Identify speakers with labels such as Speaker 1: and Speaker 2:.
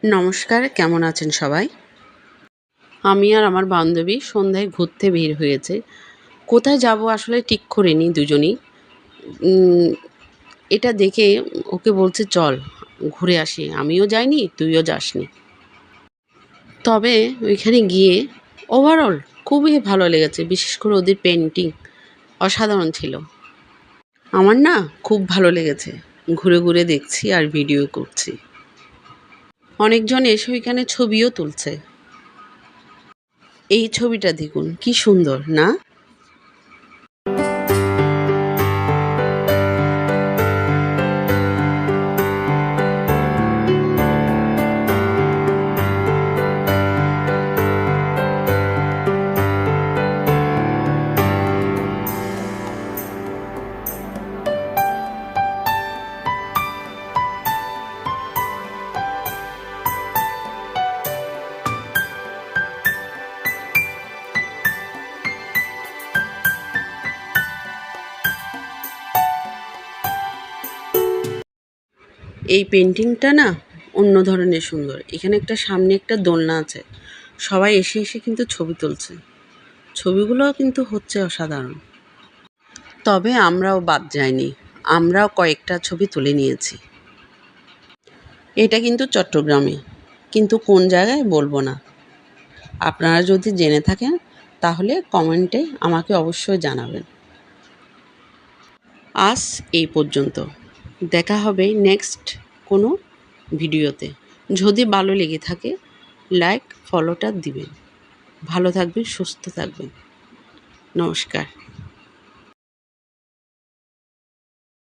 Speaker 1: নমস্কার, কেমন আছেন সবাই? আমি আর আমার বান্ধবী সন্ধ্যায় ঘুরতে বের হয়েছে। কোথায় যাব আসলে ঠিক করিনি দুজনেই। উম এটা দেখে ওকে বলছে, "চল ঘুরে আসি।" আমিও যাইনি, তুইও যাসনি। তবে ওইখানে গিয়ে ওভারঅল খুবই ভালো লেগেছে। বিশেষ করে ওদের পেইন্টিং অসাধারণ ছিল। আমার না খুব ভালো লেগেছে। ঘুরে, ঘুরে দেখছি আর ভিডিও করছি। অনেকজন এসে ওইখানে ছবিও তুলছে। এই ছবিটা দেখুন, কি সুন্দর না? এই পেন্টিংটা না অন্য ধরনের সুন্দর। এখানে সামনে একটা দোলনা আছে। সবাই এসে এসে কিন্তু ছবি তুলছে। ছবিগুলোও কিন্তু হচ্ছে অসাধারণ। তবে আমরাও বাদ যাইনি। আমরাও কয়েকটা ছবি তুলে নিয়েছি। এটা কিন্তু চট্টগ্রামে, কিন্তু কোন জায়গায় বলবো না। আপনারা যদি জেনে থাকেন তাহলে কমেন্টে আমাকে অবশ্যই জানাবেন। আজ এই পর্যন্ত। দেখা হবে নেক্সট কোনো ভিডিওতে। যদি ভালো লেগে থাকে লাইক ফলোটা দিবেন। ভালো থাকবেন, সুস্থ থাকবেন। নমস্কার।